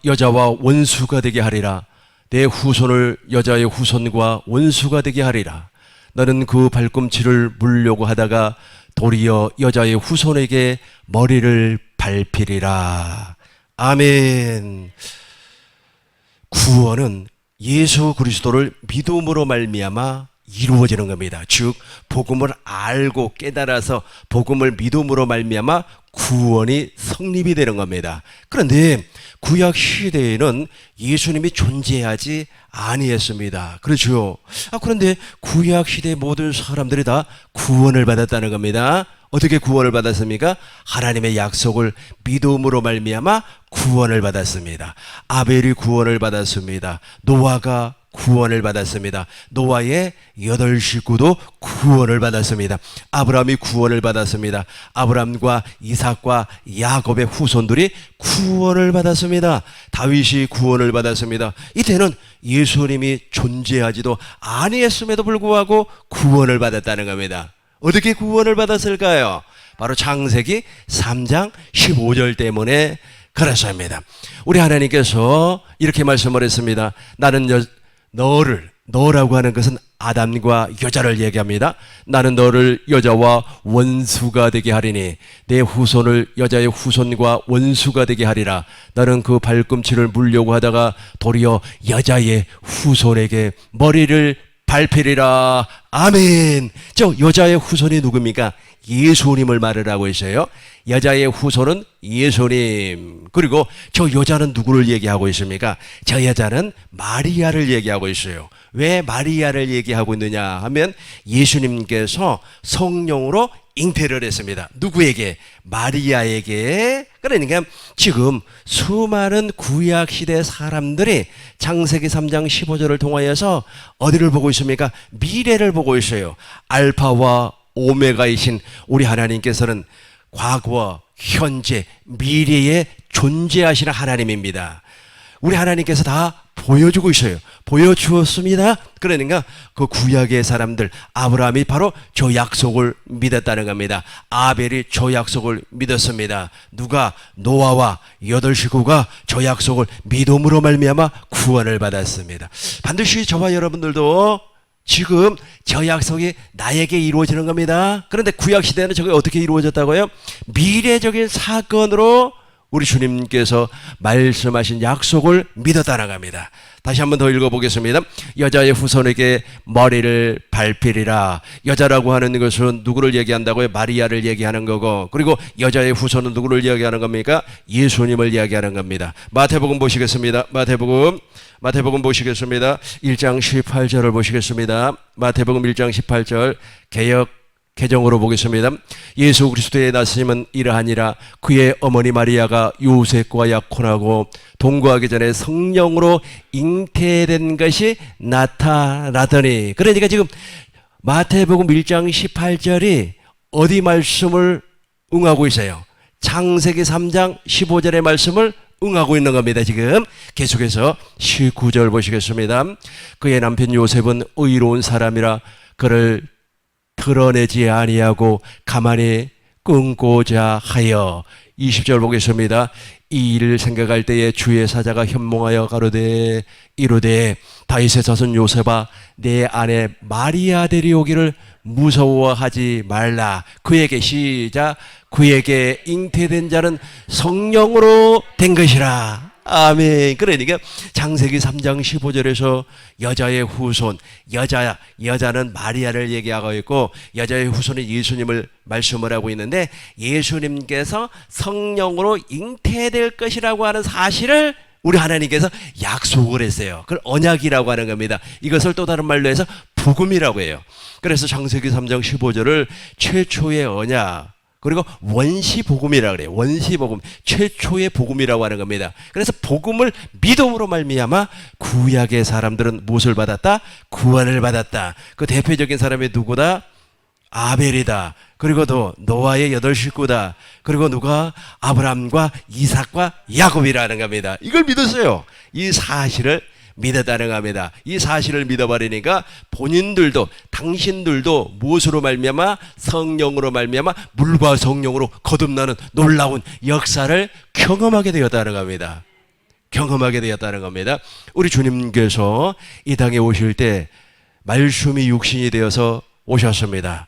여자와 원수가 되게 하리라. 내 후손을 여자의 후손과 원수가 되게 하리라. 너는 그 발꿈치를 물려고 하다가 도리어 여자의 후손에게 머리를 밟히리라. 아멘. 구원은 예수 그리스도를 믿음으로 말미암아 이루어지는 겁니다. 즉 복음을 알고 깨달아서 복음을 믿음으로 말미암아 구원이 성립이 되는 겁니다. 그런데 구약 시대에는 예수님이 존재하지 아니했습니다. 그렇죠. 그런데 구약 시대 모든 사람들이 다 구원을 받았다는 겁니다. 어떻게 구원을 받았습니까? 하나님의 약속을 믿음으로 말미암아 구원을 받았습니다. 아벨이 구원을 받았습니다. 노아가 구원을 받았습니다. 노아의 8 식구도 구원을 받았습니다. 아브라함이 구원을 받았습니다. 아브라함과 이삭과 야곱의 후손들이 구원을 받았습니다. 다윗이 구원을 받았습니다. 이때는 예수님이 존재하지도 아니했음에도 불구하고 구원을 받았다는 겁니다. 어떻게 구원을 받았을까요? 바로 창세기 3장 15절 때문에 그렇습니다. 우리 하나님께서 이렇게 말씀을 했습니다. 나는 너라고 하는 것은 아담과 여자를 얘기합니다. 나는 너를 여자와 원수가 되게 하리니 내 후손을 여자의 후손과 원수가 되게 하리라. 너는 그 발꿈치를 물려고 하다가 도리어 여자의 후손에게 머리를 밟히리라. 아멘. 저 여자의 후손이 누굽니까? 예수님을 말을 하고 있어요. 여자의 후손은 예수님. 그리고 저 여자는 누구를 얘기하고 있습니까? 저 여자는 마리아를 얘기하고 있어요. 왜 마리아를 얘기하고 있느냐 하면 예수님께서 성령으로 잉태를 했습니다. 누구에게? 마리아에게. 그러니까 지금 수많은 구약시대 사람들이 창세기 3장 15절을 통하여서 어디를 보고 있습니까? 미래를 보고 있어요. 알파와 오메가이신 우리 하나님께서는 과거, 현재, 미래에 존재하시는 하나님입니다. 우리 하나님께서 다 보여주고 있어요. 보여주었습니다. 그러니까 그 구약의 사람들, 아브라함이 바로 저 약속을 믿었다는 겁니다. 아벨이 저 약속을 믿었습니다. 누가? 노아와 8 식구가 저 약속을 믿음으로 말미암아 구원을 받았습니다. 반드시 저와 여러분들도 지금 저 약속이 나에게 이루어지는 겁니다. 그런데 구약시대는 저게 어떻게 이루어졌다고요? 미래적인 사건으로 우리 주님께서 말씀하신 약속을 믿었다는 겁니다. 다시 한번 더 읽어보겠습니다. 여자의 후손에게 머리를 밟히리라. 여자라고 하는 것은 누구를 얘기한다고요? 마리아를 얘기하는 거고, 그리고 여자의 후손은 누구를 얘기하는 겁니까? 예수님을 이야기하는 겁니다. 마태복음 보시겠습니다. 마태복음 보시겠습니다. 1장 18절을 보시겠습니다. 마태복음 1장 18절 개정으로 보겠습니다. 예수 그리스도의 나심은 이러하니라. 그의 어머니 마리아가 요셉과 약혼하고 동거하기 전에 성령으로 잉태된 것이 나타나더니. 그러니까 지금 마태복음 1장 18절이 어디 말씀을 응하고 있어요? 창세기 3장 15절의 말씀을 응하고 있는 겁니다. 지금 계속해서 19절 보시겠습니다. 그의 남편 요셉은 의로운 사람이라 그를 드러내지 아니하고 가만히 끊고자 하여. 20절 보겠습니다. 이 일을 생각할 때에 주의 사자가 현몽하여 가로되 이르되 다윗의 자손 요셉아 내 아내 마리아 데려오기를 무서워하지 말라. 그에게 시작. 그에게 잉태된 자는 성령으로 된 것이라. 아멘. 그러니까 창세기 3장 15절에서 여자의 후손, 여자는 마리아를 얘기하고 있고 여자의 후손은 예수님을 말씀을 하고 있는데, 예수님께서 성령으로 잉태될 것이라고 하는 사실을 우리 하나님께서 약속을 했어요. 그걸 언약이라고 하는 겁니다. 이것을 또 다른 말로 해서 복음이라고 해요. 그래서 창세기 3장 15절을 최초의 언약, 그리고 원시복음이라고 그래요. 원시복음, 최초의 복음이라고 하는 겁니다. 그래서 복음을 믿음으로 말미암아 구약의 사람들은 무엇을 받았다? 구원을 받았다. 그 대표적인 사람이 누구다? 아벨이다. 그리고 또 노아의 8 식구다. 그리고 누가? 아브라함과 이삭과 야곱이라는 겁니다. 이걸 믿었어요. 이 사실을 믿었다는 겁니다. 이 사실을 믿어버리니까 본인들도, 당신들도 무엇으로 말미암아? 성령으로 말미암아 물과 성령으로 거듭나는 놀라운 역사를 경험하게 되었다는 겁니다. 경험하게 되었다는 겁니다. 우리 주님께서 이 땅에 오실 때 말씀이 육신이 되어서 오셨습니다.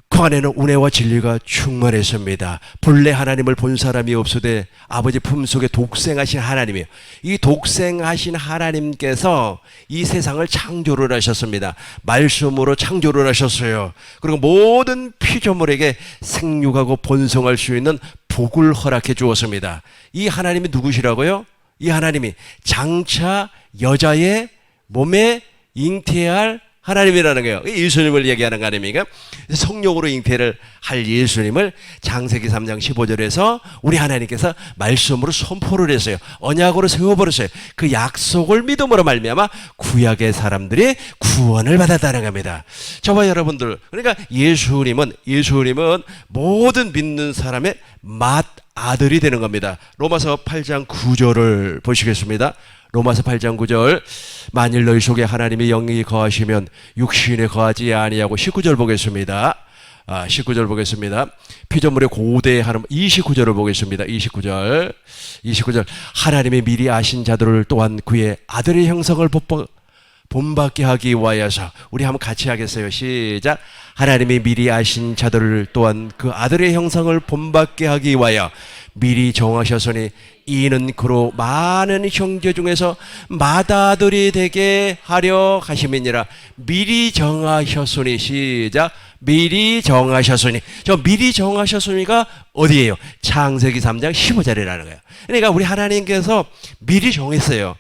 그 안에는 은혜와 진리가 충만했습니다. 본래 하나님을 본 사람이 없으되 아버지 품속에 독생하신 하나님이에요. 이 독생하신 하나님께서 이 세상을 창조를 하셨습니다. 말씀으로 창조를 하셨어요. 그리고 모든 피조물에게 생육하고 번성할 수 있는 복을 허락해 주었습니다. 이 하나님이 누구시라고요? 이 하나님이 장차 여자의 몸에 잉태할 하나님이라는 거예요. 예수님을 얘기하는 거 아닙니까? 성령으로 잉태를 할 예수님을 창세기 3장 15절에서 우리 하나님께서 말씀으로 선포를 했어요. 언약으로 세워버렸어요. 그 약속을 믿음으로 말미암아 구약의 사람들이 구원을 받았다는 겁니다. 저와 여러분들, 그러니까 예수님은 모든 믿는 사람의 맏아들이 되는 겁니다. 로마서 8장 9절을 보시겠습니다. 로마서 8장 9절, 만일 너희 속에 하나님의 영이 거하시면 육신에 거하지 아니하고. 19절 보겠습니다. 19절 보겠습니다. 피조물의 고대의 하나님. 29절을 보겠습니다. 29절 하나님이 미리 아신 자들을 또한 그의 아들의 형상을 본받게 하기 위하여서. 우리 한번 같이 하겠어요. 시작. 하나님이 미리 아신 자들을 또한 그 아들의 형상을 본받게 하기 위하여 미리 정하셨으니 이는 그로 많은 형제 중에서 맏아들이 되게 하려 하심이니라. 미리 정하셨으니. 시작. 미리 정하셨으니. 저 미리 정하셨으니가 어디예요? 창세기 3장 15절이라는 거예요. 그러니까 우리 하나님께서 미리 정했어요.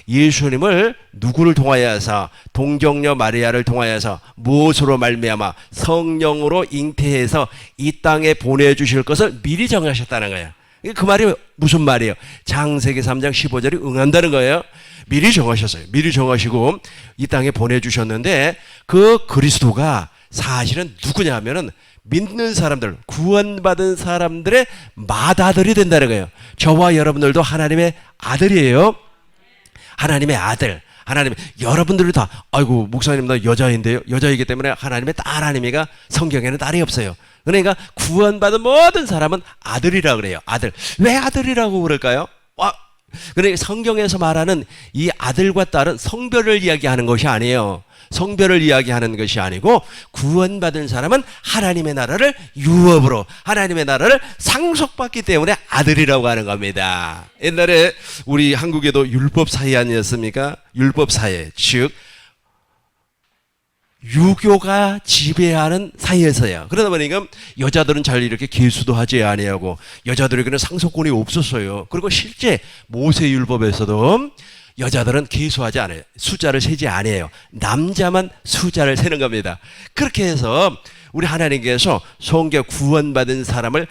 예수님을 누구를 통하여서? 동정녀 마리아를 통하여서 무엇으로 말미암아? 성령으로 잉태해서 이 땅에 보내주실 것을 미리 정하셨다는 거예요. 그 말이 무슨 말이에요? 창세기 3장 15절이 응한다는 거예요. 미리 정하셨어요. 미리 정하시고 이 땅에 보내주셨는데, 그 그리스도가 사실은 누구냐 하면은 믿는 사람들, 구원받은 사람들의 맏아들이 된다는 거예요. 저와 여러분들도 하나님의 아들이에요. 하나님의 아들. 여러분들도 다, 아이고 목사님 나 여자인데요. 여자이기 때문에 하나님의 딸 아닙니까? 성경에는 딸이 없어요. 그러니까 구원받은 모든 사람은 아들이라 그래요. 아들. 왜 아들이라고 그럴까요? 그러니까 성경에서 말하는 이 아들과 딸은 성별을 이야기하는 것이 아니에요. 성별을 이야기하는 것이 아니고, 구원받은 사람은 하나님의 나라를 유업으로, 하나님의 나라를 상속받기 때문에 아들이라고 하는 겁니다. 옛날에 우리 한국에도 율법 사회 아니었습니까? 율법 사회, 즉 유교가 지배하는 사회에서요. 그러다 보니까 여자들은 잘 이렇게 계수도 하지 아니하고 여자들에게는 상속권이 없었어요. 그리고 실제 모세율법에서도 여자들은 계수하지 않아요. 숫자를 세지 않아요. 남자만 숫자를 세는 겁니다. 그렇게 해서 우리 하나님께서 성경 구원받은 사람을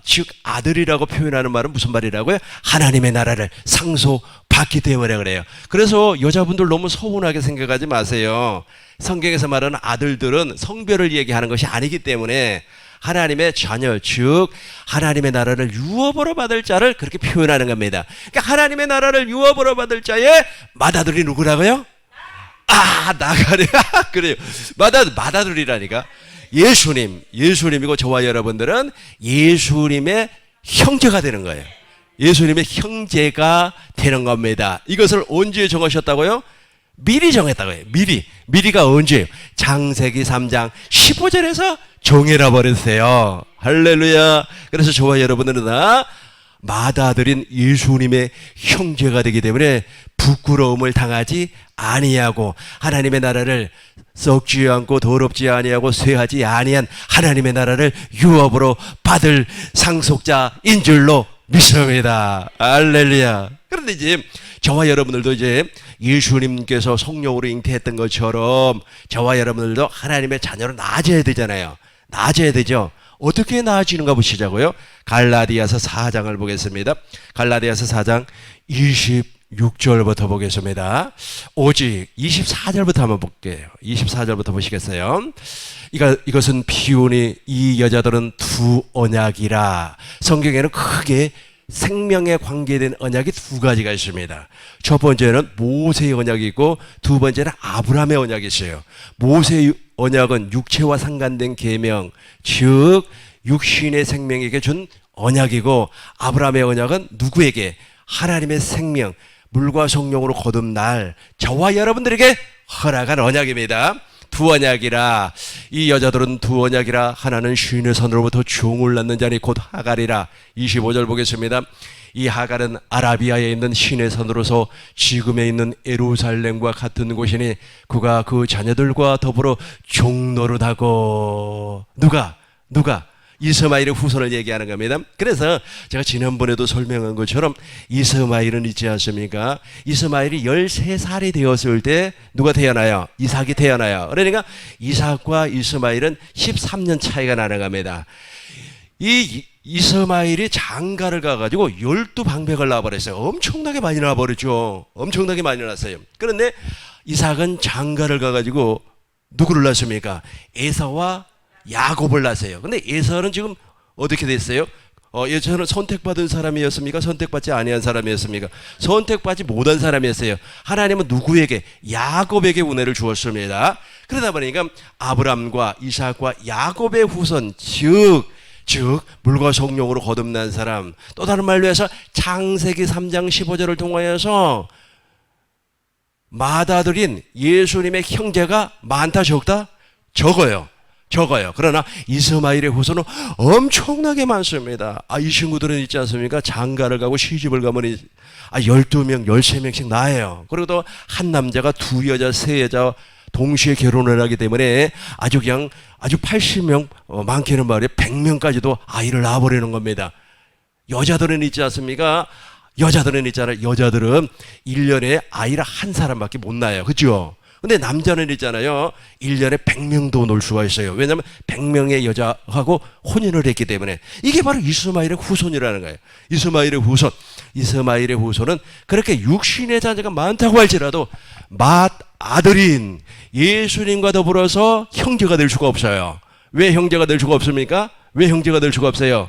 즉 아들이라고 표현하는 말은 무슨 말이라고요? 하나님의 나라를 상속받기 때문에 그래요. 그래서 여자분들 너무 서운하게 생각하지 마세요. 성경에서 말하는 아들들은 성별을 얘기하는 것이 아니기 때문에 하나님의 자녀, 즉 하나님의 나라를 유업으로 받을 자를 그렇게 표현하는 겁니다. 그러니까 하나님의 나라를 유업으로 받을 자의 맏아들이 누구라고요? 나가래. 그래요. 맏아들이라니까. 예수님이고 저와 여러분들은 예수님의 형제가 되는 거예요. 예수님의 형제가 되는 겁니다. 이것을 언제 정하셨다고요? 미리 정했다고요. 미리가 언제예요? 창세기 3장 15절에서 정해라 버렸어요. 할렐루야. 그래서 저와 여러분들은 맏아들인 예수님의 형제가 되기 때문에 부끄러움을 당하지 아니하고 하나님의 나라를 썩지 않고 더럽지 아니하고 쇠하지 아니한 하나님의 나라를 유업으로 받을 상속자인 줄로 믿습니다. 할렐루야. 그런데 이제 저와 여러분들도 이제 예수님께서 성령으로 잉태했던 것처럼 저와 여러분들도 하나님의 자녀로 나아져야 되잖아요. 나아져야 되죠. 어떻게 나아지는가 보시자고요. 갈라디아서 4장을 보겠습니다. 갈라디아서 4장 26절부터 보겠습니다. 오직 24절부터 한번 볼게요. 24절부터 보시겠어요? 이것은 비유니 이 여자들은 두 언약이라. 성경에는 크게 생명에 관계된 언약이 두 가지가 있습니다. 첫 번째는 모세의 언약이 있고 두 번째는 아브라함의 언약이 있어요. 모세의 언약은 육체와 상관된 계명, 즉 육신의 생명에게 준 언약이고, 아브라함의 언약은 누구에게? 하나님의 생명, 물과 성령으로 거듭날 저와 여러분들에게 허락한 언약입니다. 두 언약이라, 이 여자들은 두 언약이라, 하나는 시인의 손으로부터 종을 낳는 자니 곧 하갈이라. 25절 보겠습니다. 이 하갈은 아라비아에 있는 시내 산으로서 지금에 있는 예루살렘과 같은 곳이니 그가 그 자녀들과 더불어 종노릇하고. 누가 이스마엘의 후손을 얘기하는 겁니다. 그래서 제가 지난번에도 설명한 것처럼 이스마엘은 있지 않습니까? 이스마엘이 13살이 되었을 때 누가 태어나요? 이삭이 태어나요. 그러니까 이삭과 이스마엘은 13년 차이가 나는 겁니다. 이 이스마엘이 장가를 가가지고 12방백을 낳아버렸어요. 엄청나게 많이 낳아버렸죠. 엄청나게 많이 낳았어요. 그런데 이삭은 장가를 가가지고 누구를 낳습니까? 에서와 야곱을 낳았어요. 근데 에서는 지금 어떻게 됐어요? 에서는 선택받은 사람이었습니까? 선택받지 아니한 사람이었습니까? 선택받지 못한 사람이었어요. 하나님은 누구에게? 야곱에게 은혜를 주었습니다. 그러다 보니까 아브람과 이삭과 야곱의 후손, 즉 물과 성령으로 거듭난 사람, 또 다른 말로 해서 창세기 3장 15절을 통하여서 맏아들인 예수님의 형제가 많다 적다? 적어요. 그러나 이스마엘의 후손은 엄청나게 많습니다. 이 친구들은 있지 않습니까? 장가를 가고 시집을 가면 12명, 13명씩 낳아요. 그리고 또 한 남자가 두 여자, 세 여자 동시에 결혼을 하기 때문에 아주 80명, 많게는 말이에요, 100명까지도 아이를 낳아버리는 겁니다. 여자들은 있지 않습니까? 여자들은 1년에 아이를 한 사람밖에 못 낳아요. 그죠? 근데 남자는 있잖아요, 1년에 100명도 놓을 수가 있어요. 왜냐하면 100명의 여자하고 혼인을 했기 때문에. 이게 바로 이스마엘의 후손이라는 거예요. 이스마엘의 후손은 그렇게 육신의 자녀가 많다고 할지라도 맏아들인 예수님과 더불어서 형제가 될 수가 없어요. 왜 형제가 될 수가 없습니까? 왜 형제가 될 수가 없어요?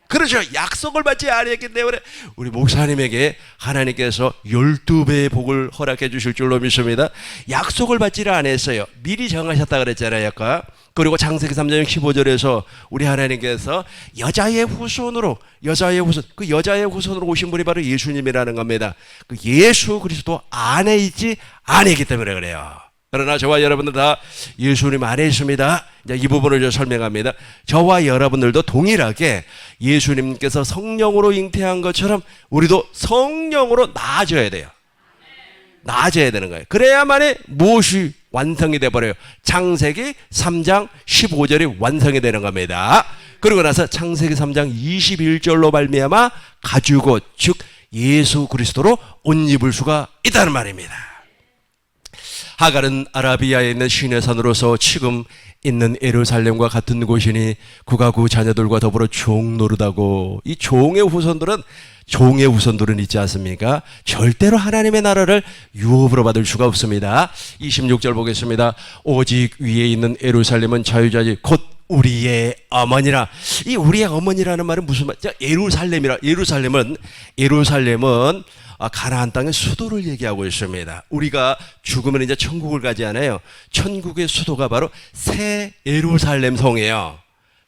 그렇죠. 약속을 받지 않았기 때문에 우리 목사님에게 하나님께서 12배의 복을 허락해 주실 줄로 믿습니다. 약속을 받지를 않았어요. 미리 정하셨다 그랬잖아요, 아까. 그리고 창세기 3장 15절에서 우리 하나님께서 여자의 후손으로 오신 분이 바로 예수님이라는 겁니다. 그 예수 그리스도 안에 있지 않았기 때문에 그래요. 그러나 저와 여러분들 다 예수님 안에 있습니다. 이제 이 부분을 좀 설명합니다. 저와 여러분들도 동일하게 예수님께서 성령으로 잉태한 것처럼 우리도 성령으로 나아져야 돼요. 나아져야 되는 거예요. 그래야만이 무엇이 완성이 돼버려요. 창세기 3장 15절이 완성이 되는 겁니다. 그리고 나서 창세기 3장 21절로 말미암아 가죽옷, 즉 예수 그리스도로 옷 입을 수가 있다는 말입니다. 하갈은 아라비아에 있는 시내 산으로서 지금 있는 예루살렘과 같은 곳이니 그가 그 자녀들과 더불어 종노릇하고. 이 종의 후손들은 있지 않습니까? 절대로 하나님의 나라를 유업으로 받을 수가 없습니다. 26절 보겠습니다. 오직 위에 있는 예루살렘은 자유자지 곧 우리의 어머니라. 이 우리의 어머니라는 말은 무슨 말? 예루살렘은 가나안 땅의 수도를 얘기하고 있습니다. 우리가 죽으면 이제 천국을 가지 않아요. 천국의 수도가 바로 새 예루살렘 성이에요.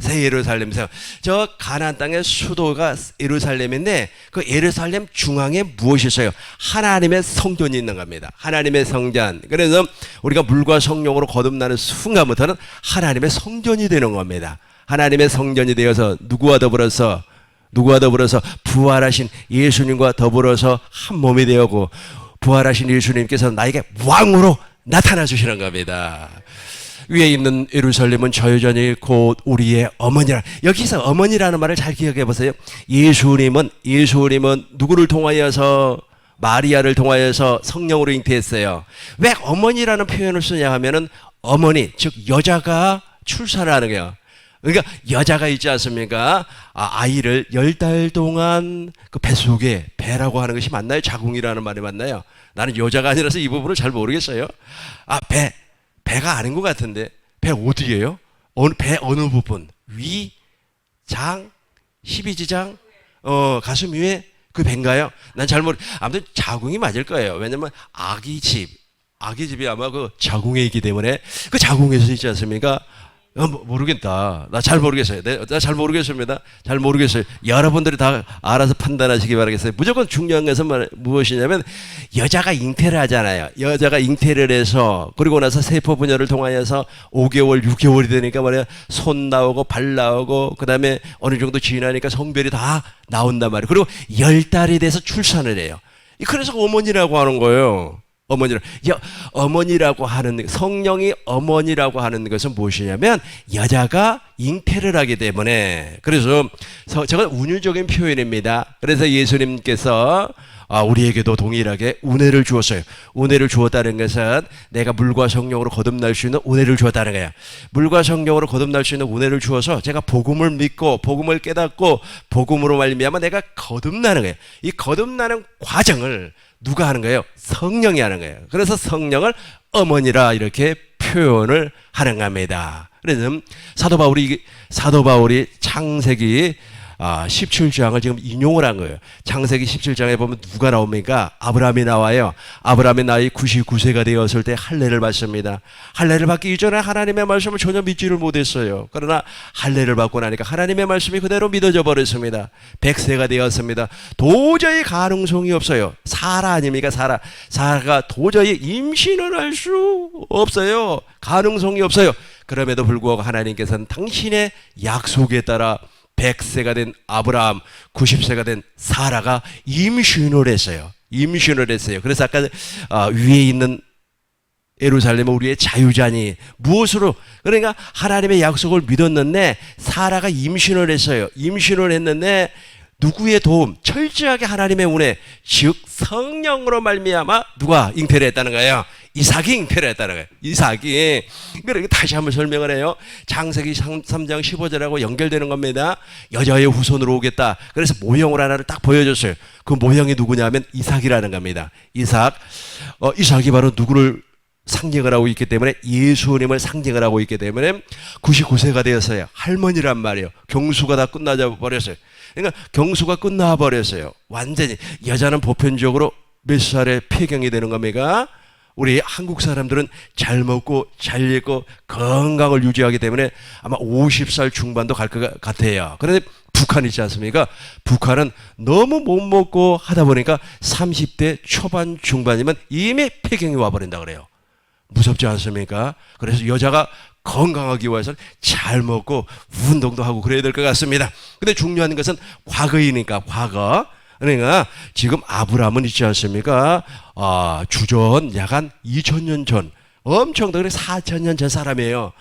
새 예루살렘 성. 저 가나안 땅의 수도가 예루살렘인데 그 예루살렘 중앙에 무엇이 있어요? 하나님의 성전이 있는 겁니다. 하나님의 성전. 그래서 우리가 물과 성령으로 거듭나는 순간부터는 하나님의 성전이 되는 겁니다. 하나님의 성전이 되어서 누구와 더불어서 부활하신 예수님과 더불어서 한 몸이 되었고, 부활하신 예수님께서 나에게 왕으로 나타나 주시는 겁니다. 위에 있는 예루살렘은 자유자니 곧 우리의 어머니라. 여기서 어머니라는 말을 잘 기억해 보세요. 예수님은 누구를 통하여서? 마리아를 통하여서 성령으로 잉태했어요. 왜 어머니라는 표현을 쓰냐 하면은 어머니, 즉 여자가 출산을 하는 거예요. 그러니까 여자가 있지 않습니까? 아이를 10달 동안 그 뱃속에, 배라고 하는 것이 맞나요? 자궁이라는 말이 맞나요? 나는 여자가 아니라서 이 부분을 잘 모르겠어요. 배가 아닌 것 같은데. 배 어디예요? 배 어느 부분? 위, 장, 12지장, 가슴 위에 그 배인가요? 난 잘 아무튼 자궁이 맞을 거예요. 왜냐면 아기 집이 아마 그 자궁에 있기 때문에 그 자궁에서 있지 않습니까? 모르겠다. 나 잘 모르겠어요. 나 잘 모르겠습니다. 잘 모르겠어요. 여러분들이 다 알아서 판단하시기 바라겠어요. 무조건 중요한 것은 무엇이냐면 여자가 잉태를 하잖아요. 여자가 잉태를 해서 그리고 나서 세포 분열을 통하여서 5개월, 6개월이 되니까 말이야 손 나오고 발 나오고 그다음에 어느 정도 지나니까 성별이 다 나온단 말이에요. 그리고 10달이 돼서 출산을 해요. 그래서 어머니라고 하는 거예요. 어머니라고 하는 성령이 어머니라고 하는 것은 무엇이냐면 여자가 잉태를 하기 때문에 그래서 저건 운율적인 표현입니다. 그래서 예수님께서 우리에게도 동일하게 은혜를 주었어요. 은혜를 주었다는 것은 내가 물과 성령으로 거듭날 수 있는 은혜를 주었다는 거예요. 물과 성령으로 거듭날 수 있는 은혜를 주어서 제가 복음을 믿고 복음을 깨닫고 복음으로 말미암아 내가 거듭나는 거예요. 이 거듭나는 과정을 누가 하는 거예요? 성령이 하는 거예요. 그래서 성령을 어머니라 이렇게 표현을 하는 겁니다. 그래서 사도 바울이 창세기 17장을 지금 인용을 한 거예요. 창세기 17장에 보면 누가 나옵니까? 아브라함이 나와요. 아브라함의 나이 99세가 되었을 때 할례를 받습니다. 할례를 받기 이전에 하나님의 말씀을 전혀 믿지를 못했어요. 그러나 할례를 받고 나니까 하나님의 말씀이 그대로 믿어져 버렸습니다. 100세가 되었습니다. 도저히 가능성이 없어요. 사라 아닙니까? 사라가 도저히 임신을 할 수 없어요. 가능성이 없어요. 그럼에도 불구하고 하나님께서는 당신의 약속에 따라 100세가 된 아브라함, 90세가 된 사라가 임신을 했어요. 그래서 아까 위에 있는 예루살렘은 우리의 자유자니 무엇으로? 그러니까 하나님의 약속을 믿었는데 사라가 임신을 했어요. 임신을 했는데 누구의 도움? 철저하게 하나님의 은혜, 즉 성령으로 말미암아 누가 잉태를 했다는 거예요? 이삭이 잉태를 했다는 거예요. 이삭이. 그러니까 다시 한번 설명을 해요. 창세기 3장 15절하고 연결되는 겁니다. 여자의 후손으로 오겠다. 그래서 모형을 하나를 딱 보여줬어요. 그 모형이 누구냐면 이삭이라는 겁니다. 이삭이 바로 누구를 상징을 하고 있기 때문에 예수님을 상징을 하고 있기 때문에 99세가 되었어요. 할머니란 말이에요. 경수가 다 끝나져 버렸어요. 그러니까 경수가 끝나 버렸어요. 완전히. 여자는 보편적으로 몇 살에 폐경이 되는 겁니까? 우리 한국 사람들은 잘 먹고 잘 입고 건강을 유지하기 때문에 아마 50살 중반도 갈 것 같아요. 그런데 북한 있지 않습니까? 북한은 너무 못 먹고 하다 보니까 30대 초반 중반이면 이미 폐경이 와버린다 그래요. 무섭지 않습니까? 그래서 여자가 건강하기 위해서는 잘 먹고 운동도 하고 그래야 될 것 같습니다. 근데 중요한 것은 과거이니까 과거. 그러니까 지금 아브라함은 있지 않습니까? 주전 약 한 2000년 전, 엄청나게 4000년 전 사람이에요.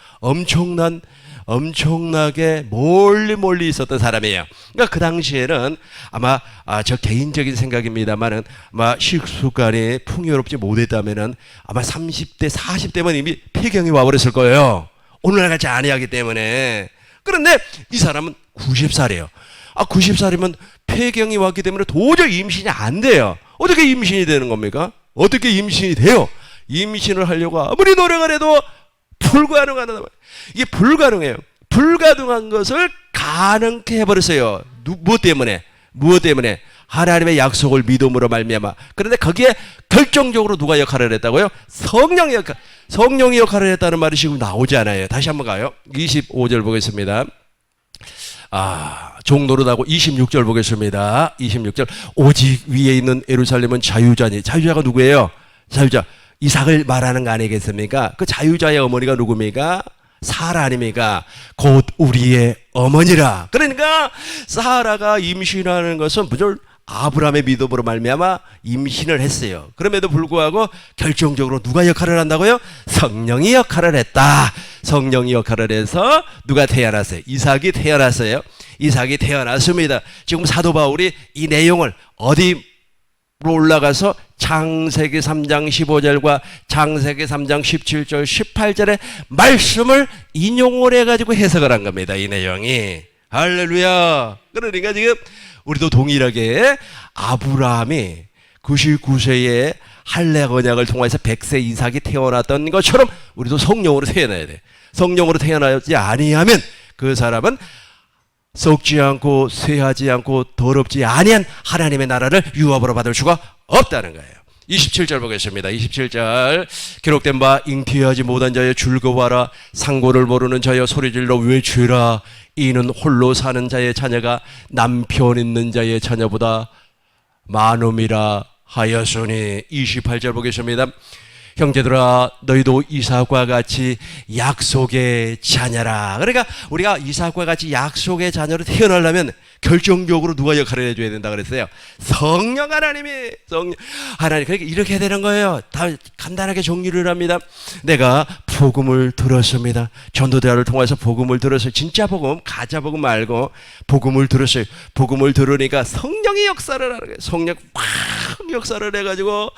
엄청나게 멀리 있었던 사람이에요. 그러니까 그 당시에는 아마 저 개인적인 생각입니다만은 아마 식습관이 풍요롭지 못했다면은 아마 30대, 40대면 이미 폐경이 와버렸을 거예요. 오늘날 같이 아니하기 때문에. 그런데 이 사람은 90살이에요. 90살이면 폐경이 왔기 때문에 도저히 임신이 안 돼요. 어떻게 임신이 되는 겁니까? 어떻게 임신이 돼요? 임신을 하려고 아무리 노력을 해도 불가능하다. 이게 불가능해요. 불가능한 것을 가능케 해버렸어요. 무엇 때문에? 하나님의 약속을 믿음으로 말미암아. 그런데 거기에 결정적으로 누가 역할을 했다고요? 성령이 역할을 했다는 말이 지금 나오지 않아요. 다시 한번 가요. 25절 보겠습니다. 종노릇하고 26절 보겠습니다. 26절. 오직 위에 있는 예루살렘은 자유자니. 자유자가 누구예요? 자유자. 이삭을 말하는 거 아니겠습니까? 그 자유자의 어머니가 누굽니까? 사라 아닙니까? 곧 우리의 어머니라. 그러니까 사라가 임신하는 것은 무조건 아브라함의 믿음으로 말미암아 임신을 했어요. 그럼에도 불구하고 결정적으로 누가 역할을 한다고요? 성령이 역할을 했다. 성령이 역할을 해서 누가 태어났어요? 이삭이 태어났어요. 이삭이 태어났습니다. 지금 사도 바울이 이 내용을 어디로 올라가서 창세기 3장 15절과 창세기 3장 17절 18절의 말씀을 인용을 해가지고 해석을 한 겁니다. 이 내용이. 할렐루야. 그러니까 지금 우리도 동일하게 아브라함이 99세에 할례 언약을 통해서 100세 이삭이 태어났던 것처럼 우리도 성령으로 태어나야 돼. 성령으로 태어나지 아니하면 그 사람은 썩지 않고 쇠하지 않고 더럽지 아니한 하나님의 나라를 유업으로 받을 수가 없다는 거예요. 27절 보겠습니다. 27절 기록된 바 잉태하지 못한 자여 즐거워하라 상고를 모르는 자여 소리질러 외치라 이는 홀로 사는 자의 자녀가 남편 있는 자의 자녀보다 많음이라 하였으니 28절 보겠습니다. 형제들아 너희도 이삭과 같이 약속의 자녀라. 그러니까 우리가 이삭과 같이 약속의 자녀로 태어나려면 결정적으로 누가 역할을 해줘야 된다 그랬어요? 성령 하나님이. 하나님. 그러니까 이렇게 되는 거예요. 다 간단하게 정리를 합니다. 내가 복음을 들었습니다. 전도대화를 통해서 복음을 들었어요. 진짜 복음, 가짜 복음 말고 복음을 들었어요. 복음을 들으니까 성령이 역사를 하는 거예요. 성령 막 역사를 해가지고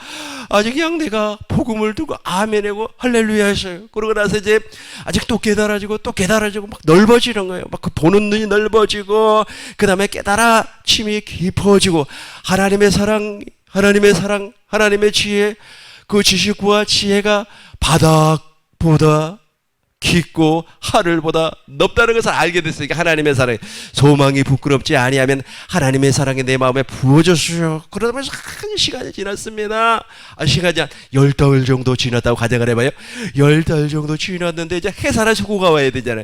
아주 그냥 내가 복음을 듣고 아멘하고 할렐루야 했어요. 그러고 나서 이제 아직 또 깨달아지고 막 넓어지는 거예요. 막 그 보는 눈이 넓어지고 그 다음에 깨달아침이 깊어지고 하나님의 사랑, 하나님의 지혜, 그 지식과 지혜가 바닥보다 깊고 하늘보다 높다는 것을 알게 됐으니까 하나님의 사랑, 소망이 부끄럽지 아니하면 하나님의 사랑이 내 마음에 부어졌어요. 그러다 보면 한 시간이 지났습니다. 시간이 한 10달 정도 지났다고 가정을 해봐요. 10달 정도 지났는데 이제 해산의 수고가 와야 되잖아요.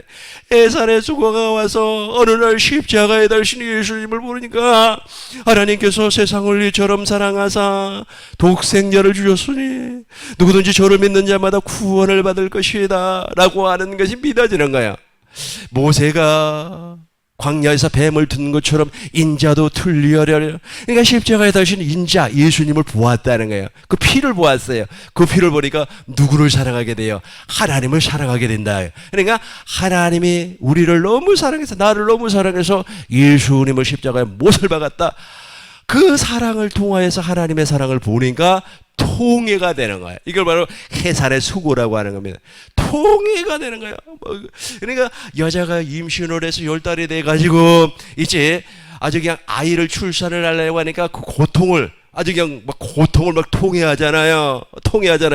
해산의 수고가 와서 어느 날 십자가에 달신 예수님을 보니까 하나님께서 세상을 이처럼 사랑하사 독생자를 주셨으니 누구든지 저를 믿는 자마다 구원을 받을 것이다 라고 하는 것이 믿어지는 거야. 모세가 광야에서 뱀을 든 것처럼 인자도 틀리하려. 그러니까 십자가에 달신 인자 예수님을 보았다는 거예요. 그 피를 보았어요. 그 피를 보니까 누구를 사랑하게 돼요? 하나님을 사랑하게 된다. 그러니까 하나님이 우리를 너무 사랑해서, 나를 너무 사랑해서 예수님을 십자가에 못을 박았다. 그 사랑을 통하여서 하나님의 사랑을 보니까 통해가 되는 거예요. 이걸 바로 해산의 수고라고 하는 겁니다. 통해가 되는 거예요. 그러니까 여자가 임신을 해서 10달이 돼가지고 이제 아주 그냥 아이를 출산을 하려고 하니까 그 고통을 아주 그냥 막 고통을 막 통해하잖아요.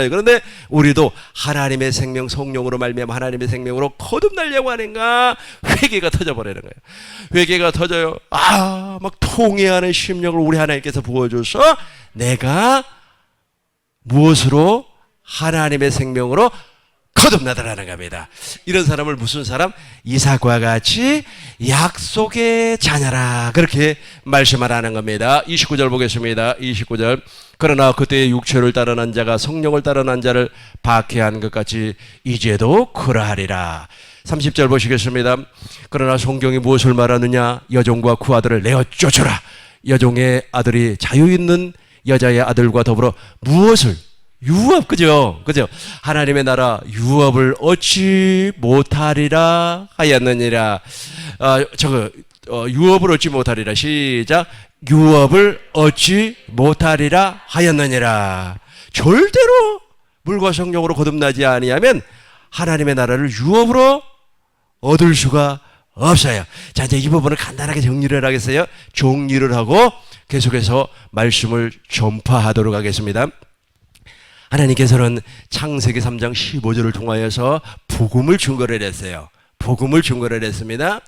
그런데 우리도 하나님의 생명 성령으로 말미암아 하나님의 생명으로 거듭나려고 하는가 회개가 터져버리는 거예요. 회개가 터져요. 막 통해하는 심령을 우리 하나님께서 부어줘서 내가 무엇으로? 하나님의 생명으로 거듭나더라는 겁니다. 이런 사람을 무슨 사람? 이삭과 같이 약속의 자녀라. 그렇게 말씀을 하는 겁니다. 29절 보겠습니다. 29절. 그러나 그때의 육체를 따라 난 자가 성령을 따라 난 자를 박해한 것 같이 이제도 그러하리라. 30절 보시겠습니다. 그러나 성경이 무엇을 말하느냐? 여종과 그 아들을 내어 쫓으라. 여종의 아들이 자유 있는 여자의 아들과 더불어 무엇을? 유업, 그죠? 하나님의 나라 유업을 얻지 못하리라 하였느니라. 유업을 얻지 못하리라. 시작. 유업을 얻지 못하리라 하였느니라. 절대로 물과 성령으로 거듭나지 아니하면 하나님의 나라를 유업으로 얻을 수가 없어요. 자, 이제 이 부분을 간단하게 정리를 하겠어요. 정리를 하고 계속해서 말씀을 전파하도록 하겠습니다. 하나님께서는 창세기 3장 15절을 통하여서 복음을 증거를 했어요. 복음을 증거를 했습니다.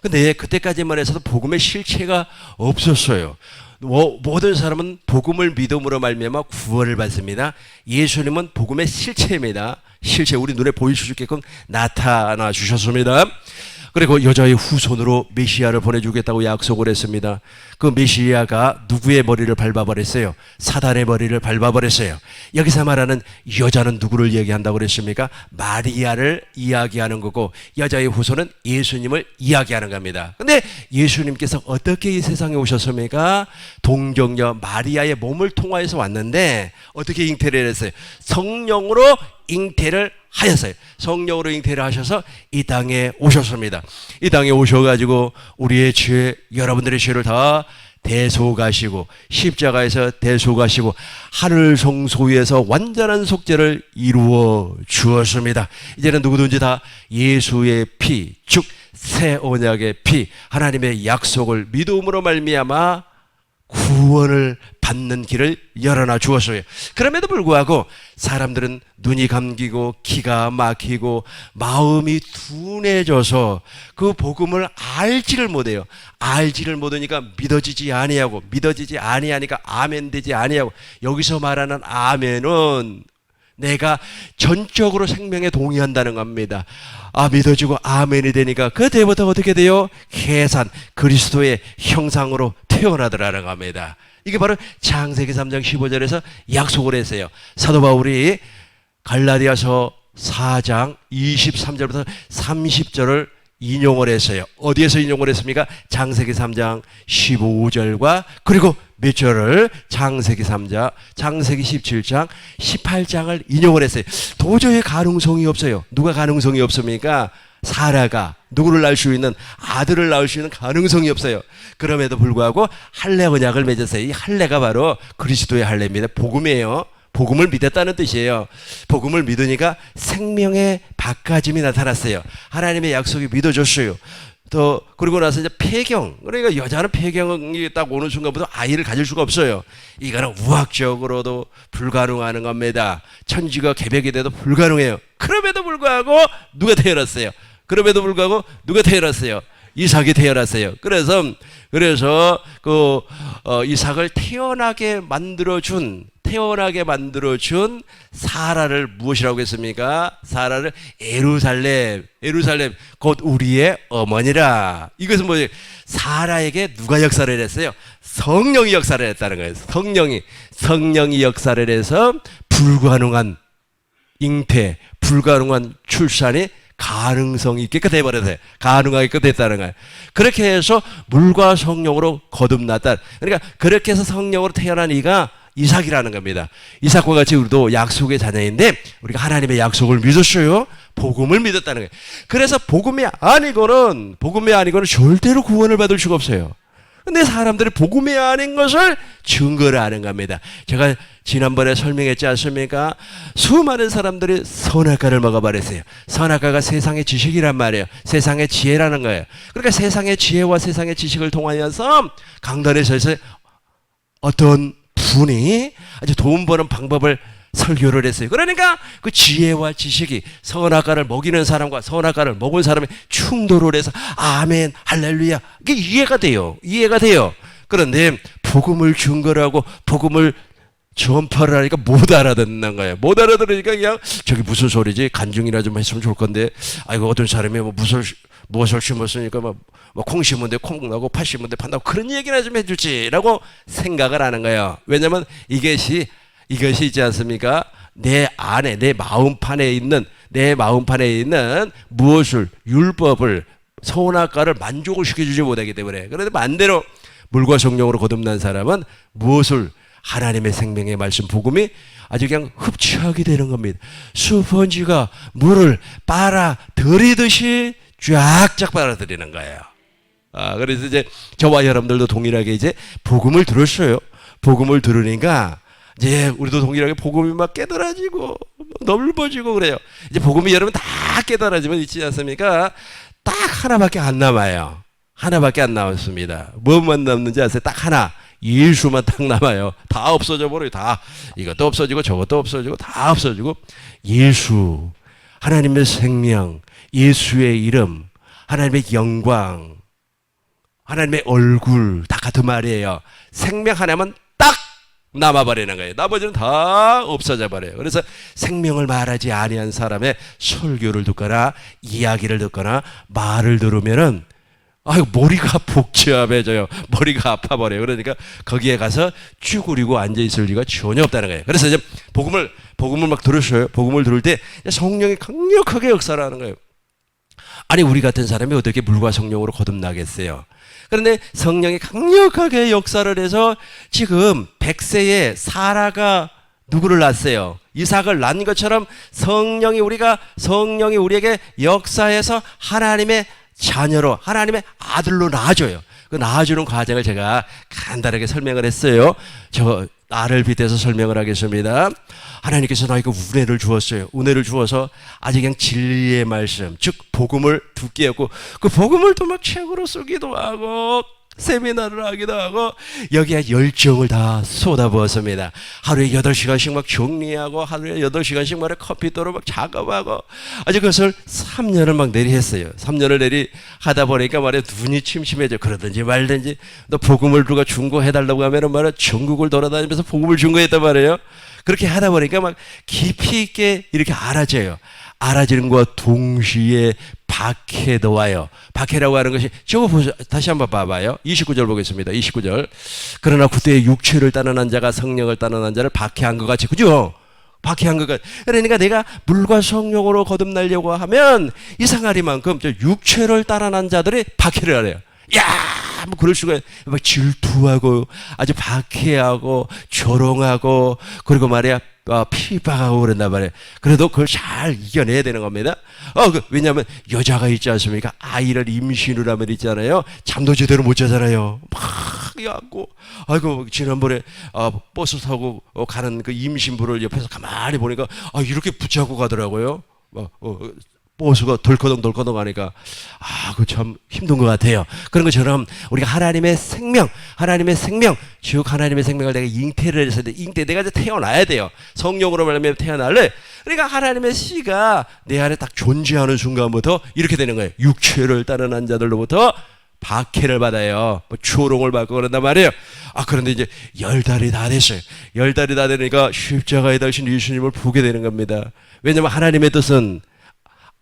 근데 그때까지만 해서도 복음의 실체가 없었어요. 모든 사람은 복음을 믿음으로 말미암아 구원을 받습니다. 예수님은 복음의 실체입니다. 실체, 우리 눈에 보일 수 있게끔 나타나 주셨습니다. 그리고 여자의 후손으로 메시아를 보내주겠다고 약속을 했습니다. 그 메시아가 누구의 머리를 밟아버렸어요? 사단의 머리를 밟아버렸어요. 여기서 말하는 여자는 누구를 얘기한다고 그랬습니까? 마리아를 이야기하는 거고 여자의 후손은 예수님을 이야기하는 겁니다. 근데 예수님께서 어떻게 이 세상에 오셨습니까? 동정녀 마리아의 몸을 통하여서 왔는데 어떻게 잉태를 했어요? 성령으로 잉태를 하였어요. 성령으로 잉태를 하셔서 이 땅에 오셨습니다. 이 땅에 오셔가지고 우리의 죄, 여러분들의 죄를 다 대속하시고 십자가에서 대속하시고 하늘 성소위에서 완전한 속죄를 이루어 주었습니다. 이제는 누구든지 다 예수의 피, 즉 새 언약의 피, 하나님의 약속을 믿음으로 말미암아 구원을 받는 길을 열어놔 주었어요. 그럼에도 불구하고 사람들은 눈이 감기고 기가 막히고 마음이 둔해져서 그 복음을 알지를 못해요. 알지를 못하니까 믿어지지 아니하고, 믿어지지 아니하니까 아멘 되지 아니하고. 여기서 말하는 아멘은 내가 전적으로 생명에 동의한다는 겁니다. 믿어지고 아멘이 되니까 그때부터 어떻게 돼요? 해산, 그리스도의 형상으로 태어나더라는 겁니다. 이게 바로 창세기 3장 15절에서 약속을 했어요. 사도 바울이 갈라디아서 4장 23절부터 30절을 인용을 했어요. 어디에서 인용을 했습니까? 창세기 3장 15절과 그리고 몇 절을 창세기 3장, 창세기 17장, 18장을 인용을 했어요. 도저히 가능성이 없어요. 누가 가능성이 없습니까? 사라가 누구를 낳을 수 있는, 아들을 낳을 수 있는 가능성이 없어요. 그럼에도 불구하고 할례 언약을 맺었어요. 이 할례가 바로 그리스도의 할례입니다. 복음이에요. 복음을 믿었다는 뜻이에요. 복음을 믿으니까 생명의 바꿔짐이 나타났어요. 하나님의 약속이 믿어졌어요. 또 그리고 나서 이제 폐경, 그러니까 여자는 폐경이 딱 오는 순간부터 아이를 가질 수가 없어요. 이거는 우학적으로도 불가능한 겁니다. 천지가 개벽이 돼도 불가능해요. 그럼에도 불구하고 누가 태어났어요? 그럼에도 불구하고 누가 태어났어요? 이삭이 태어났어요. 그래서 이삭을 태어나게 만들어준 사라를 무엇이라고 했습니까? 사라를 에루살렘 곧 우리의 어머니라. 이것은 뭐예요? 사라에게 누가 역사를 했어요? 성령이 역사를 했다는 거예요. 성령이 역사를 해서 불가능한 잉태, 불가능한 출산이 가능성이 있게 돼버렸어요. 가능하게 됐다는 거예요. 그렇게 해서 물과 성령으로 거듭났다. 그러니까 그렇게 해서 성령으로 태어난 이가 이삭이라는 겁니다. 이삭과 같이 우리도 약속의 자녀인데 우리가 하나님의 약속을 믿었어요. 복음을 믿었다는 거예요. 그래서 복음이 아니고는 절대로 구원을 받을 수가 없어요. 근데 사람들이 복음이 아닌 것을 증거를 하는 겁니다. 제가 지난번에 설명했지 않습니까? 수많은 사람들이 선악과를 먹어버렸어요. 선악과가 세상의 지식이란 말이에요. 세상의 지혜라는 거예요. 그러니까 세상의 지혜와 세상의 지식을 통하여서 강단에 서서 어떤 분이 아주 돈 버는 방법을 설교를 했어요. 그러니까 그 지혜와 지식이 선악과를 먹이는 사람과 선악과를 먹은 사람이 충돌을 해서 아멘 할렐루야, 이게 이해가 돼요. 그런데 복음을 증거를 하고 복음을 전파를 하니까 못 알아듣는 거예요. 못 알아들으니까 그냥 저기 무슨 소리지, 간증이나 좀 했으면 좋을 건데, 아이고 어떤 사람이 무엇을 심었으니까 콩 심은데 콩 나고 팥 심은데 팥 나고 그런 얘기나 좀 해주지라고 생각을 하는 거예요. 왜냐하면 이것이 있지 않습니까? 내 안에, 내 마음판에 있는 무엇을, 율법을, 선악과를 만족을 시켜주지 못하기 때문에. 그런데 반대로 물과 성령으로 거듭난 사람은 무엇을, 하나님의 생명의 말씀 복음이 아주 그냥 흡수하게 되는 겁니다. 스펀지가 물을 빨아들이듯이 쫙쫙 빨아들이는 거예요. 그래서 이제 저와 여러분들도 동일하게 이제 복음을 들었어요. 복음을 들으니까 이제 우리도 동일하게 복음이 막 깨달아지고 넓어지고 그래요. 이제 복음이 여러분 다 깨달아지면 있지 않습니까? 딱 하나밖에 안 남아요. 하나밖에 안 남았습니다. 뭐만 남는지 아세요? 딱 하나. 예수만 딱 남아요. 다 없어져 버려요. 다. 이것도 없어지고 저것도 없어지고 다 없어지고. 예수, 하나님의 생명, 예수의 이름, 하나님의 영광, 하나님의 얼굴 다 같은 말이에요. 생명 하나만 딱 남아버리는 거예요. 나머지는 다 없어져 버려요. 그래서 생명을 말하지 아니한 사람의 설교를 듣거나 이야기를 듣거나 말을 들으면은 머리가 복잡해져요. 머리가 아파버려요. 그러니까 거기에 가서 쭈그리고 앉아있을 리가 전혀 없다는 거예요. 그래서 이제 복음을 막 들으셔요. 복음을 들을 때 성령이 강력하게 역사를 하는 거예요. 아니, 우리 같은 사람이 어떻게 물과 성령으로 거듭나겠어요? 그런데 성령이 강력하게 역사를 해서 지금 100세에 사라가 누구를 낳았어요? 이삭을 낳은 것처럼 성령이 우리에게 역사해서 하나님의 자녀로, 하나님의 아들로 낳아줘요. 그 낳아주는 과정을 제가 간단하게 설명을 했어요. 나를 빗대서 설명을 하겠습니다. 하나님께서 나에게 은혜를 주었어요. 은혜를 주어서 아주 그냥 진리의 말씀, 즉 복음을 듣게 했고, 그 복음을 또 막 책으로 쓰기도 하고 세미나를 하기도 하고 여기에 열정을 다 쏟아부었습니다. 하루에 8시간씩 막 정리하고 하루에 8시간씩 막 컴퓨터로 막 작업하고 아주 그것을 3년을 막 내리했어요. 3년을 내리 하다 보니까 말이야 눈이 침침해져. 그러든지 말든지 너 복음을 누가 중고해달라고 하면은 말이야 전국을 돌아다니면서 복음을 중고했단 말이에요. 그렇게 하다 보니까 막 깊이 있게 이렇게 알아져요. 알아지는 것과 동시에 박해도 와요. 박해라고 하는 것이 저거 보세요. 다시 한번 봐봐요. 29절 보겠습니다. 29절. 그러나 그때의 육체를 따르는 자가 성령을 따르는 자를 박해한 것 같이, 그죠? 박해한 것 같이. 그러니까 내가 물과 성령으로 거듭나려고 하면 이상하리만큼 저 육체를 따르는 자들이 박해를 하래요. 야, 뭐 그럴 수가, 막 질투하고 아주 박해하고 조롱하고 그리고 말이야 핍박하고 그런단 말이에요. 그래도 그걸 잘 이겨내야 되는 겁니다. 왜냐하면 여자가 있지 않습니까? 아이를 임신을 하면 있잖아요. 잠도 제대로 못 자잖아요. 막 야고, 아이고 지난번에 버스 타고 가는 그 임신부를 옆에서 가만히 보니까 이렇게 붙잡고 가더라고요. 버스가 덜커덩 하니까 그 참 힘든 것 같아요. 그런 것처럼 우리가 하나님의 생명 즉 하나님의 생명을 내가 잉태를 해서 잉태 내가 이제 태어나야 돼요. 성령으로 말하면 태어날래. 그러니까 하나님의 씨가 내 안에 딱 존재하는 순간부터 이렇게 되는 거예요. 육체를 따르는 자들로부터 박해를 받아요. 조롱을 받고 그런단 말이에요. 그런데 이제 10달이 다 됐어요. 10달이 다 되니까 십자가에 달신 예수님을 보게 되는 겁니다. 왜냐하면 하나님의 뜻은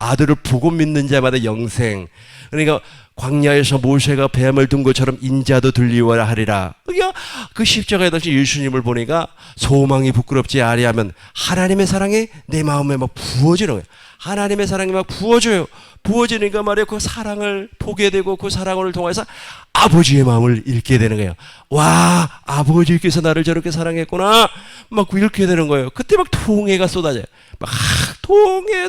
아들을 보고 믿는 자마다 영생. 그러니까 광야에서 모세가 뱀을 둔 것처럼 인자도 들리워야 하리라. 그러니까 그 십자가에 달린 예수님을 보니까 소망이 부끄럽지 아니하면 하나님의 사랑이 내 마음에 막 부어지는 거예요. 하나님의 사랑이 막 부어져요. 부어지니까 말이에요. 그 사랑을 보게 되고 그 사랑을 통해서 아버지의 마음을 읽게 되는 거예요. 와, 아버지께서 나를 저렇게 사랑했구나. 막 이렇게 되는 거예요. 그때 막 통해가 쏟아져요. 막 통해.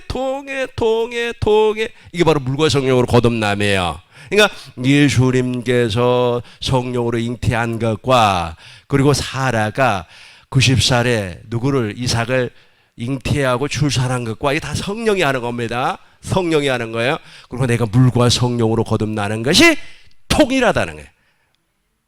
이게 바로 물과 성령으로 거듭남이에요. 그러니까 예수님께서 성령으로 잉태한 것과 그리고 사라가 90살에 누구를 이삭을 잉태하고 출산한 것과 이게 다 성령이 하는 겁니다. 성령이 하는 거예요. 그리고 내가 물과 성령으로 거듭나는 것이 통일하다는 거예요.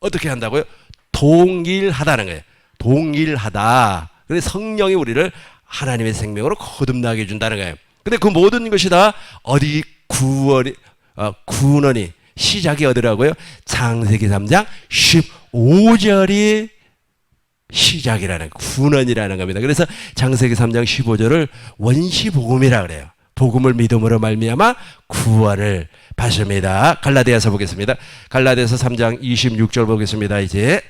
어떻게 한다고요? 동일하다는 거예요. 동일하다. 그래서 성령이 우리를 하나님의 생명으로 거듭나게 해준다는 거예요. 근데 그 모든 것이 다 어디 구원이 시작이 어디라고요? 창세기 3장 15절이 시작이라는 구원이라는 겁니다. 그래서 창세기 3장 15절을 원시복음이라 그래요. 복음을 믿음으로 말미암아 구원을 받습니다. 갈라디아서 보겠습니다. 갈라디아서 3장 26절 보겠습니다. 이제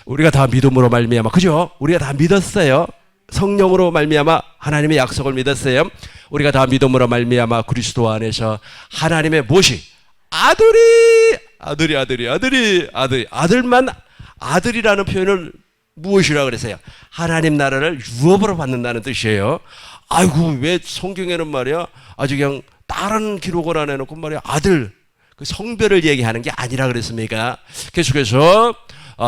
우리가 다 믿음으로 말미암아, 그죠? 우리가 다 믿었어요. 성령으로 말미암아 하나님의 약속을 믿었어요. 우리가 다 믿음으로 말미암아 그리스도 안에서 하나님의 무엇이 아들만 아들이라는 표현을 무엇이라고 그랬어요? 하나님 나라를 유업으로 받는다는 뜻이에요. 아이고 왜 성경에는 말이야 아주 그냥 다른 기록을 안 해놓고 말이야 아들 그 성별을 얘기하는 게 아니라 그랬습니까? 계속해서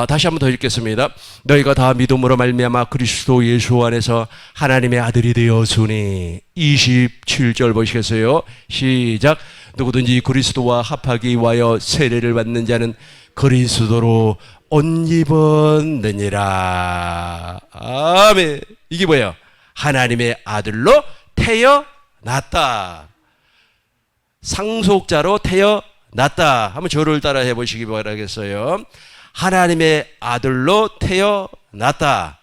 다시 한번 더 읽겠습니다. 너희가 다 믿음으로 말미암아 그리스도 예수 안에서 하나님의 아들이 되었으니 27절 보시겠어요? 시작. 누구든지 그리스도와 합하기 위하여 세례를 받는 자는 그리스도로 옷 입었느니라. 아멘. 이게 뭐예요? 하나님의 아들로 태어났다. 상속자로 태어났다. 한번 저를 따라 해보시기 바라겠어요. 하나님의 아들로 태어났다.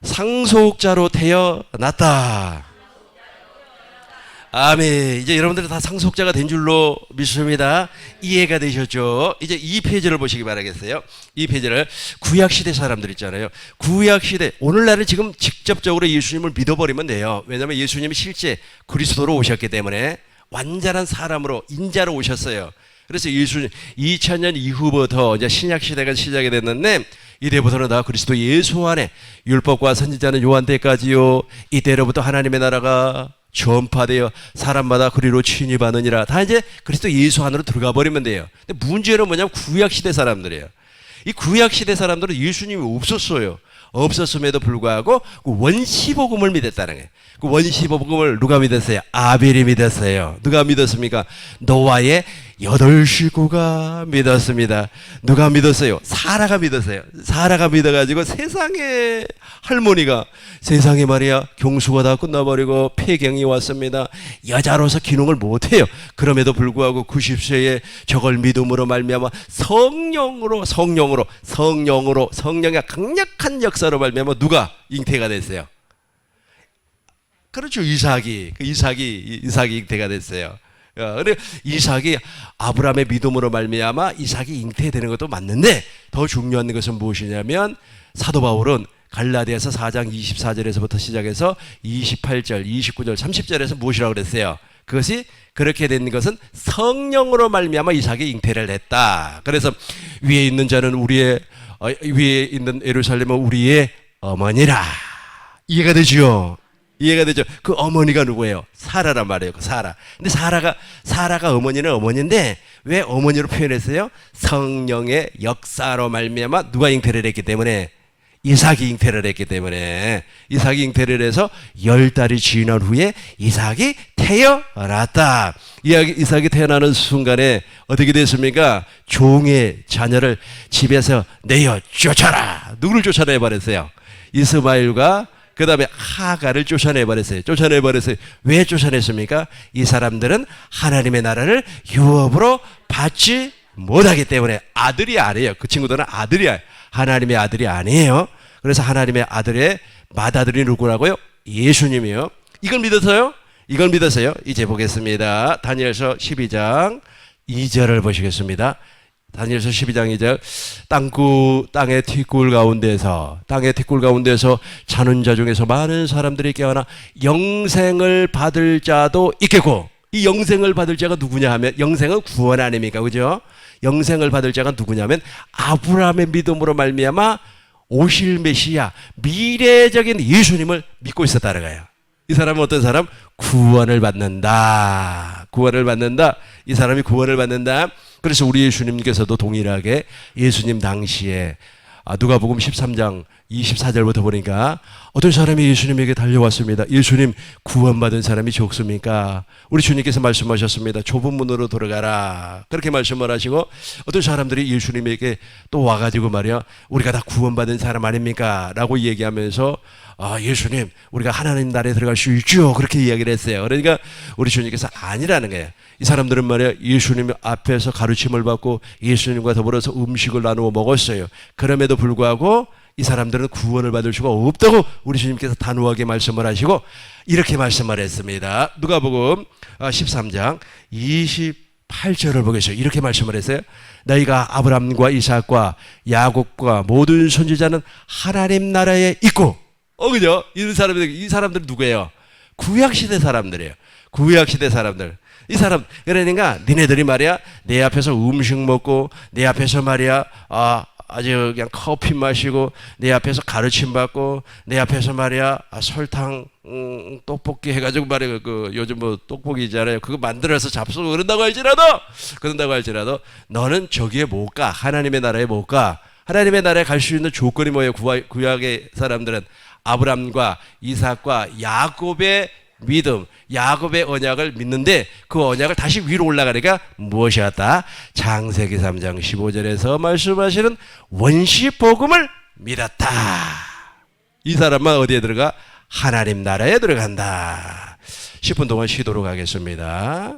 상속자로 태어났다. 아멘. 이제 여러분들은 다 상속자가 된 줄로 믿습니다. 이해가 되셨죠? 이제 2페이지를 보시기 바라겠어요. 2페이지를 구약시대 사람들 있잖아요. 구약시대, 오늘날은 지금 직접적으로 예수님을 믿어버리면 돼요. 왜냐하면 예수님이 실제 그리스도로 오셨기 때문에 완전한 사람으로 인자로 오셨어요. 그래서 예수님 2000년 이후부터 이제 신약시대가 시작이 됐는데 이때부터는 다 그리스도 예수 안에 율법과 선지자는 요한 때까지요. 이때로부터 하나님의 나라가 전파되어 사람마다 그리로 침입하느니라. 다 이제 그리스도 예수 안으로 들어가 버리면 돼요. 근데 문제는 뭐냐면 구약시대 사람들이에요. 이 구약시대 사람들은 예수님이 없었어요. 없었음에도 불구하고 그 원시복음을 믿었다는 거예요. 그 원시복음을 누가 믿었어요? 아벨이 믿었어요. 누가 믿었습니까? 노아의 여덟 식구가 믿었습니다. 누가 믿었어요? 사라가 믿었어요. 사라가 믿어가지고 세상에 할머니가 세상에 말이야 경수가 다 끝나버리고 폐경이 왔습니다. 여자로서 기능을 못해요. 그럼에도 불구하고 90세에 저걸 믿음으로 말미암아 성령의 강력한 역사로 말미암아 누가 잉태가 됐어요? 그렇죠. 이삭이 잉태가 됐어요. 근데 이삭이 아브라함의 믿음으로 말미암아 이삭이 잉태되는 것도 맞는데 더 중요한 것은 무엇이냐면 사도 바울은 갈라디아서 4장 24절에서부터 시작해서 28절, 29절, 30절에서 무엇이라고 그랬어요? 그것이 그렇게 된 것은 성령으로 말미암아 이삭이 잉태를 했다. 그래서 위에 있는 자는 위에 있는 예루살렘은 우리의 어머니라. 이해가 되죠? 이해가 되죠? 그 어머니가 누구예요? 사라란 말이에요. 그 사라. 근데 사라가 어머니는 어머니인데 왜 어머니로 표현했어요? 성령의 역사로 말미암아 누가 잉태를 했기 때문에 이삭이 잉태를 했기 때문에 이삭이 잉태를 해서 10달이 지난 후에 이삭이 태어났다. 이삭이 태어나는 순간에 어떻게 됐습니까? 종의 자녀를 집에서 내어 쫓아라. 누구를 쫓아내버렸어요? 이스마엘과 그 다음에 하가를 쫓아내버렸어요. 왜 쫓아냈습니까? 이 사람들은 하나님의 나라를 유업으로 받지 못하기 때문에 아들이 아니에요. 그 친구들은 아들이야. 하나님의 아들이 아니에요. 그래서 하나님의 아들의 맏아들이 누구라고요? 예수님이요. 이걸 믿어서요? 이제 보겠습니다. 다니엘서 12장 2절을 보시겠습니다. 다니엘서 12장 2절 땅의 티끌 가운데서 자는 자 중에서 많은 사람들이 깨어나 영생을 받을 자도 있겠고 이 영생을 받을 자가 누구냐 하면 영생은 구원 아닙니까? 그죠? 영생을 받을 자가 누구냐면 아브라함의 믿음으로 말미암아 오실 메시아 미래적인 예수님을 믿고 있었다는 거예요. 이 사람은 어떤 사람? 구원을 받는다. 이 사람이 구원을 받는다. 그래서 우리 예수님께서도 동일하게 예수님 당시에 누가복음 13장 24절부터 보니까 어떤 사람이 예수님에게 달려왔습니다. 예수님, 구원받은 사람이 적습니까? 우리 주님께서 말씀하셨습니다. 좁은 문으로 들어가라. 그렇게 말씀을 하시고 어떤 사람들이 예수님에게 또 와가지고 말이야 우리가 다 구원받은 사람 아닙니까? 라고 얘기하면서 예수님 우리가 하나님 나라에 들어갈 수 있죠. 그렇게 이야기를 했어요. 그러니까 우리 주님께서 아니라는 거예요. 이 사람들은 말이야 예수님 앞에서 가르침을 받고 예수님과 더불어서 음식을 나누어 먹었어요. 그럼에도 불구하고 이 사람들은 구원을 받을 수가 없다고 우리 주님께서 단호하게 말씀을 하시고 이렇게 말씀을 했습니다. 누가복음 13장 28절을 보겠어요. 이렇게 말씀을 했어요. 너희가 아브라함과 이삭과 야곱과 모든 선지자는 하나님 나라에 있고 그죠? 이 사람들 누구예요? 구약시대 사람들이에요. 구약시대 사람들. 이 사람, 그러니까 니네들이 말이야 내 앞에서 음식 먹고 내 앞에서 말이야 아주 그냥 커피 마시고 내 앞에서 가르침 받고 내 앞에서 말이야 설탕 떡볶이 해가지고 말이야 그 요즘 뭐 떡볶이 있잖아요. 그거 만들어서 잡수고 그런다고 할지라도 너는 저기에 못 가. 하나님의 나라에 못 가. 하나님의 나라에 갈 수 있는 조건이 뭐예요? 구약의 사람들은 아브람과 이삭과 야곱의 믿음, 야곱의 언약을 믿는데 그 언약을 다시 위로 올라가니까 무엇이었다? 창세기 3장 15절에서 말씀하시는 원시 복음을 믿었다. 이 사람만 어디에 들어가? 하나님 나라에 들어간다. 10분 동안 쉬도록 하겠습니다.